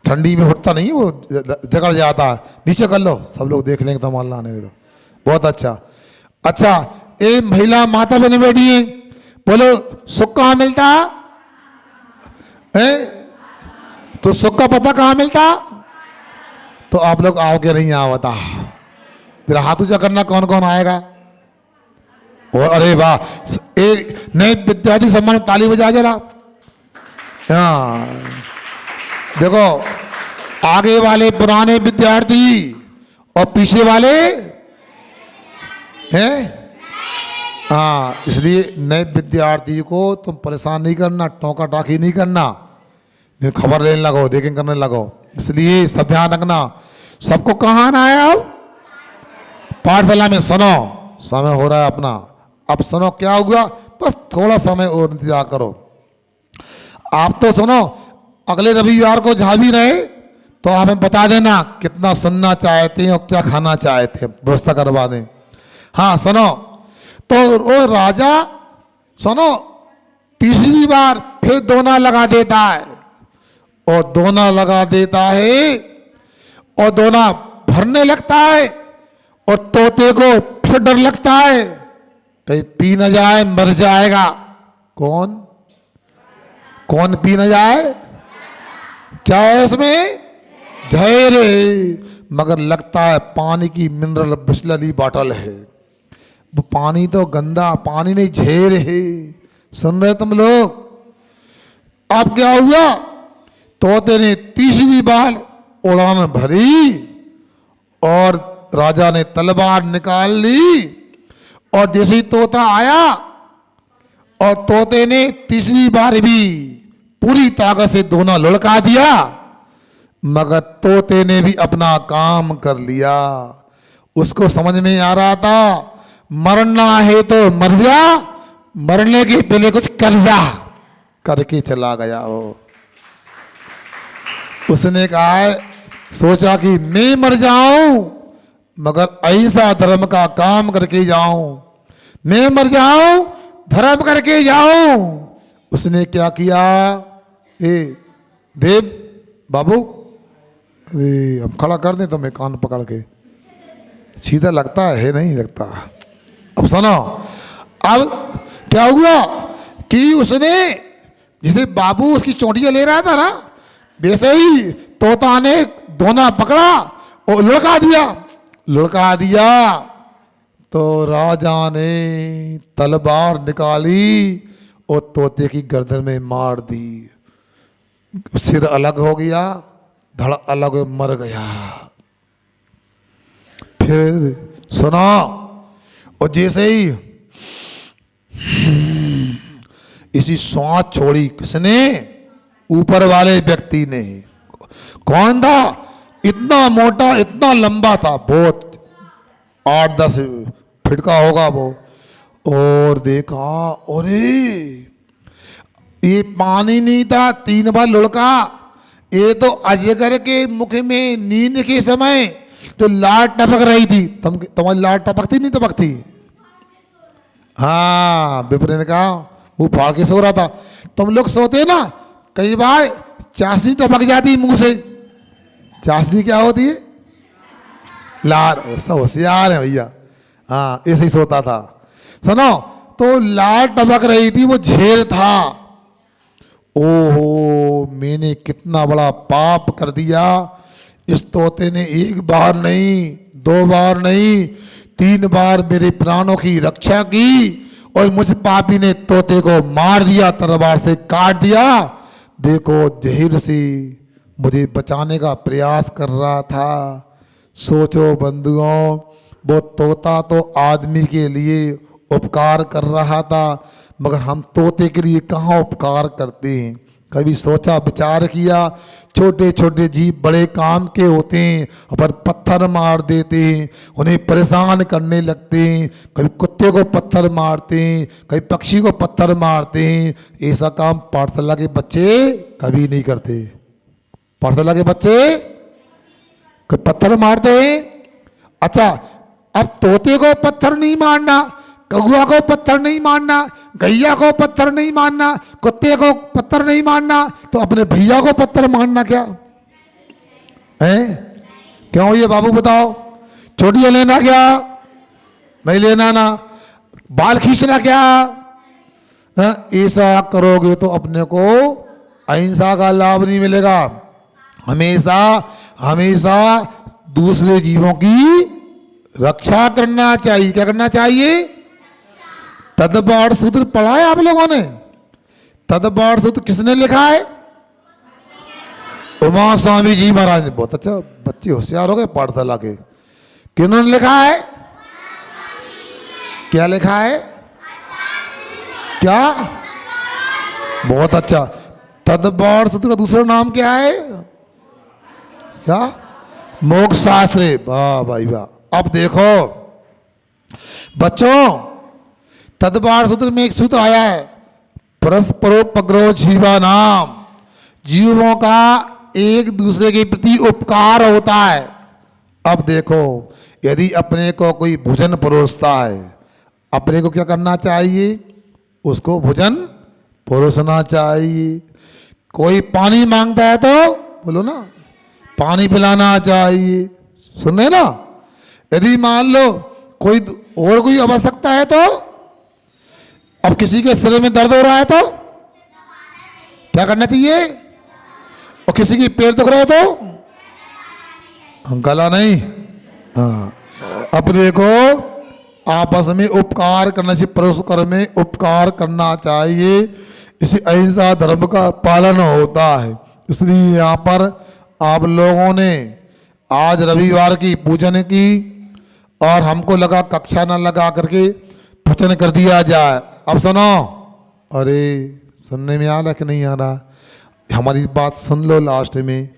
ठंडी में उठता नहीं, वो जगड़ जाता है। नीचे कर लो, सब लोग देख लेंगे तो माल आने दो। बहुत अच्छा। अच्छा, ये महिला माता बहने बैठी है, बोलो सुख कहाँ मिलता है? तो सुख का पता कहाँ मिलता? तो आप लोग आओगे नहीं आवता? जरा हाथ ऊंचा करना, कौन कौन आएगा? अरे वाह, एक नए विद्यार्थी सम्मान ताली बजा जरा। हाँ देखो, आगे वाले पुराने विद्यार्थी और पीछे वाले हैं। हाँ, इसलिए नए विद्यार्थी को तुम परेशान नहीं करना, टोका टाकी नहीं करना, खबर लेने लगो, रेकिंग करने लगो। इसलिए सब ध्यान रखना। सबको कहाँ आना है? अब पाठशाला में। सुनो, समय हो रहा है अपना। अब सुनो क्या हुआ, बस थोड़ा समय और इंतजार करो। आप तो सुनो, अगले रविवार को जहाँ भी रहे तो हमें बता देना कितना सुनना चाहते हैं और क्या खाना चाहते हैं, व्यवस्था करवा दें। हाँ सुनो, तो वो राजा सुनो तीसरी बार फिर दोना लगा देता है, और दोना लगा देता है और दोना भरने लगता है, और तोते को फिर डर लगता है कहीं पी न जाए, मर जाएगा। कौन कौन पी न जाए? क्या है उसमें? जहर है, मगर लगता है पानी की मिनरल बिस्लरी बॉटल है। वो पानी तो गंदा पानी नहीं, झेर है। सुन रहे तुम लोग? अब क्या हुआ, तोते ने तीसरी बार उड़ान भरी और राजा ने तलवार निकाल ली, और जैसे ही तोता आया और तोते ने तीसरी बार भी पूरी ताकत से दोना लुढ़का दिया, मगर तोते ने भी अपना काम कर लिया। उसको समझ में आ रहा था मरना है तो मर जा, मरने के पहले कुछ कर जा, करके चला गया वो। उसने कहा है, सोचा कि मैं मर जाऊं मगर ऐसा धर्म का काम करके जाऊं, मैं मर जाऊं धर्म करके जाऊं, उसने क्या किया, ए देव बाबू, अरे हम खड़ा कर दें तो मैं कान पकड़ के, सीधा लगता है नहीं लगता। अब सुनो, अब क्या हुआ कि उसने, जिसे बाबू उसकी चोटियां ले रहा था ना, वैसे ही तोता ने दोना पकड़ा और लुढ़का दिया। लुढ़का दिया तो राजा ने तलवार निकाली और तोते की गर्दन में मार दी। सिर अलग हो गया, धड़ अलग, मर गया। फिर सुना, और जैसे ही इसी सांस छोड़ी किसने, ऊपर वाले व्यक्ति ने। कौन था, इतना मोटा इतना लंबा था, बहुत 8-10 फीट का होगा वो। और देखा, अरे ये पानी नहीं था, 3 बार लुढ़का। ये तो अजगर के मुख में नींद के समय तो लार टपक रही थी। तुम्हारी लार टपकती नहीं टपकती? हाँ, विप्र ने कहा, वो फाड़ के सो रहा था। तुम लोग सोते ना, कई बार चाशनी टपक जाती मुंह से। चाशनी क्या होती है? लार। सब होशियार है भैया। हाँ, ऐसे ही सोता था। सुनो, तो लार टपक रही थी, वो झेल था। ओहो, मैंने कितना बड़ा पाप कर दिया। इस तोते ने 1 बार नहीं, 2 बार नहीं, 3 बार मेरे प्राणों की रक्षा की और मुझ पापी ने तोते को मार दिया, तलवार से काट दिया। देखो, जहीर सी मुझे बचाने का प्रयास कर रहा था। सोचो बंधुओं, वो तोता तो आदमी के लिए उपकार कर रहा था, मगर हम तोते के लिए कहाँ उपकार करते हैं? कभी सोचा विचार किया? छोटे छोटे जीव बड़े काम के होते हैं, अपन पत्थर मार देते हैं, उन्हें परेशान करने लगते हैं। कभी कुत्ते को पत्थर मारते हैं, कभी पक्षी को पत्थर मारते हैं। ऐसा काम पाठशाला के बच्चे कभी नहीं करते। पाठशाला के बच्चे कभी पत्थर मारते हैं? अच्छा, अब तोते को पत्थर नहीं मारना, कौआ को पत्थर नहीं मारना, गैया को पत्थर नहीं मारना, कुत्ते को पत्थर नहीं मारना, तो अपने भैया को पत्थर मारना क्या है? क्यों ये बाबू बताओ? चोटियां लेना क्या? नहीं लेना ना। बाल खींचना क्या? ऐसा करोगे तो अपने को अहिंसा का लाभ नहीं मिलेगा। हमेशा हमेशा दूसरे जीवों की रक्षा करना चाहिए। क्या करना चाहिए? तदबाड़ सूत्र पढ़ा है आप लोगों ने? तदबाड़ सूत्र किसने लिखा है? उमा स्वामी जी महाराज ने। बहुत अच्छा, बच्चे होशियार हो गए पाठशाला के। किन्होंने लिखा है? क्या लिखा है? क्या? बहुत अच्छा। तदबाड़ सूत्र का दूसरा नाम क्या है? क्या? मोक्ष शास्त्र। वाह भाई वाह। अब देखो बच्चों, तदबाड़ सूत्र में एक सूत्र आया है, परस्परोपग्रह जीवा नाम। जीवों का एक दूसरे के प्रति उपकार होता है। अब देखो, यदि अपने को कोई भोजन परोसता है, अपने को क्या करना चाहिए? उसको भोजन परोसना चाहिए। कोई पानी मांगता है तो बोलो ना, पानी पिलाना चाहिए। सुन रहे ना? यदि मान लो कोई और कोई आवश्यकता है तो, अब किसी के सिर में दर्द हो रहा है तो क्या करना चाहिए? और किसी की पेट दुख रहा है तो गला नहीं, हाँ, अपने को आपस में उपकार करना चाहिए, परस्पर में उपकार करना चाहिए। इसी अहिंसा धर्म का पालन होता है। इसलिए यहाँ पर आप लोगों ने आज रविवार की पूजन की और हमको लगा कक्षा न लगा करके पूजन कर दिया जाए। अब सुनो, अरे सुनने में आ रहा कि नहीं आ रहा? हमारी बात सुन लो लास्ट में।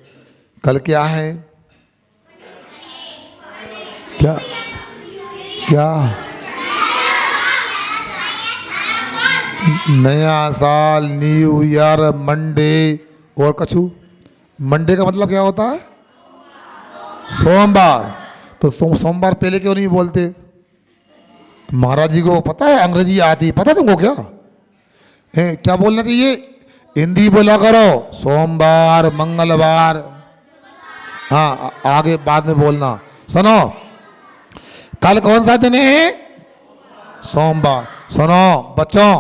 कल क्या है? क्या क्या? नया साल, न्यू ईयर, मंडे और कछु। मंडे का मतलब क्या होता है? सोमवार। तो तुम सोमवार पहले क्यों नहीं बोलते? महाराज जी को पता है अंग्रेजी आती है, पता है तुमको क्या? क्या बोलना चाहिए? हिंदी बोला करो, सोमवार, मंगलवार। हाँ, आगे बाद में बोलना। सुनो, कल कौन सा दिन है? सोमवार। सुनो बच्चों,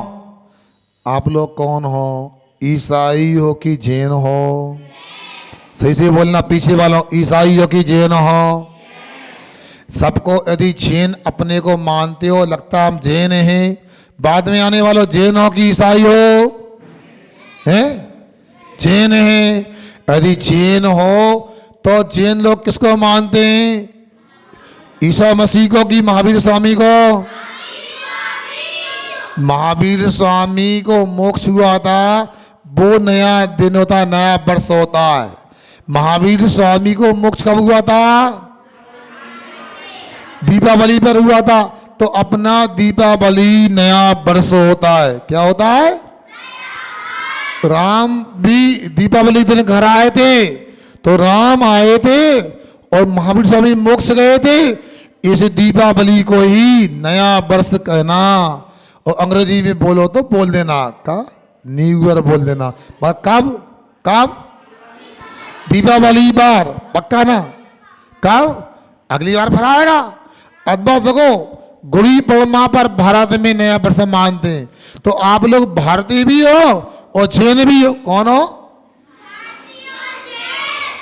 आप लोग कौन हो? ईसाई हो कि जैन हो? सही से बोलना, पीछे वालों, ईसाई हो कि जैन हो? सबको यदि जैन अपने को मानते हो, लगता हम जैन हैं, बाद में आने वालों जैन हो कि ईसाई हो? हैं? जैन है। यदि जैन हो तो जैन लोग किसको मानते हैं? ईसा मसीह को कि महावीर स्वामी को? महावीर स्वामी को मोक्ष हुआ था, वो नया दिन होता, नया वर्ष होता है। महावीर स्वामी को मोक्ष कब हुआ था? दीपावली पर हुआ था। तो अपना दीपावली नया वर्ष होता है। क्या होता है? राम भी दीपावली दिन घर आए थे, तो राम आए थे और महावीर स्वामी मोक्ष गए थे। इस दीपावली को ही नया वर्ष कहना। और अंग्रेजी में बोलो तो बोल देना का न्यू ईयर बोल देना। पर कब? कब? दीपावली बार पक्का ना? कब? अगली बार फिर आएगा। अब देखो, गुड़ी पड़वा पर भारत में नया वर्ष मानते हैं। तो आप लोग भारतीय भी हो और जैन भी हो। कौन हो?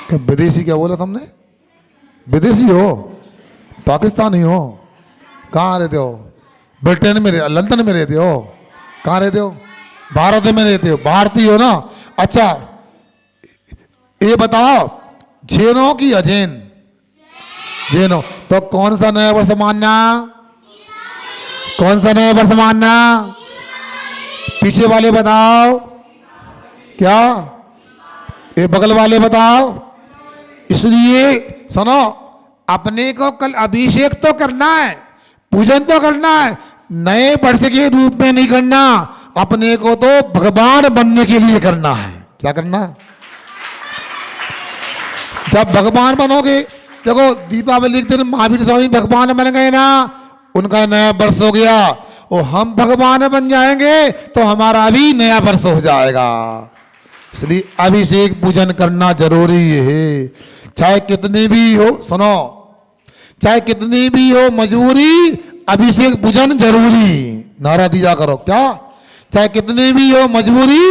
क्या विदेशी? क्या बोला तुमने? विदेशी हो? पाकिस्तानी हो? कहाँ रहते हो? ब्रिटेन में, लंदन में रहते हो? कहाँ रहते हो? भारत में रहते हो, भारतीय हो ना? अच्छा, ये बताओ, जैन हो कि अजैन? जैन हो। तो कौन सा नया वर्ष मानना? कौन सा नया वर्ष मानना? पीछे वाले बताओ। क्या? ये बगल वाले बताओ। इसलिए सुनो, अपने को कल अभिषेक तो करना है, पूजन तो करना है, नए वर्ष के रूप में नहीं करना। अपने को तो भगवान बनने के लिए करना है। क्या करना? जब भगवान बनोगे, देखो दीपावली के दिन महावीर स्वामी भगवान बन गए ना, उनका नया वर्ष हो गया। और हम भगवान बन जाएंगे तो हमारा भी नया वर्ष हो जाएगा। इसलिए अभिषेक पूजन करना जरूरी है। चाहे कितनी भी हो, सुनो, चाहे कितनी भी हो मजबूरी, अभिषेक पूजन जरूरी। नारा दिया करो। क्या? चाहे कितनी भी हो मजबूरी।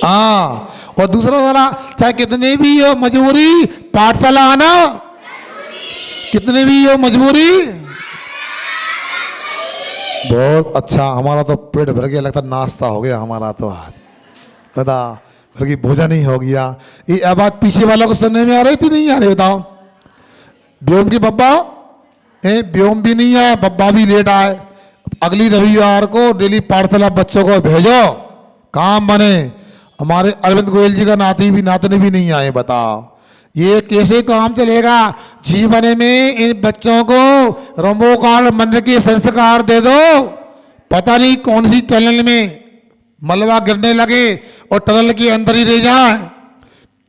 हाँ, और दूसरा वाला, चाहे कितनी भी हो मजबूरी, पाठशाला आना। कितनी भी हो मजबूरी। बहुत अच्छा, हमारा तो पेट भर गया, लगता नाश्ता हो गया हमारा तो आज, पता बल्कि भोजन ही हो गया। ये बात पीछे वालों को सुनने में आ रही थी, नहीं आ रही? बताओ। व्योम की बब्बा? व्योम भी नहीं आया, बब्बा भी लेट आए। अगली रविवार को डेली पाठशाला बच्चों को भेजो, काम बने। हमारे अरविंद गोयल जी का नातनी भी नहीं आए। बताओ, ये कैसे काम चलेगा? जीवन में इन बच्चों को रमोकाल मंत्र के संस्कार दे दो। पता नहीं कौन सी टनल में मलबा गिरने लगे और टनल के अंदर ही रह जाए।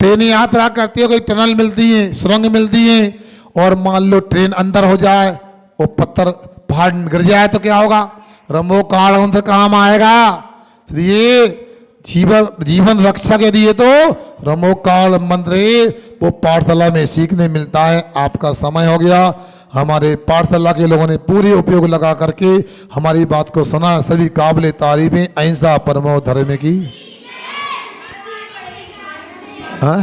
ट्रेन यात्रा करती है, कोई टनल मिलती है, सुरंग मिलती है, और मान लो ट्रेन अंदर हो जाए और पत्थर पहाड़ गिर जाए तो क्या होगा? रमोकाल मंत्र काम आएगा। इसलिए जीवन रक्षा के लिए तो रमोकाल मंत्र वो पाठशाला में सीखने मिलता है। आपका समय हो गया। हमारे पाठशाला के लोगों ने पूरे उपयोग लगा करके हमारी बात को सुना। सभी काबिल तारीफें। अहिंसा परमो धर्म की। हाँ?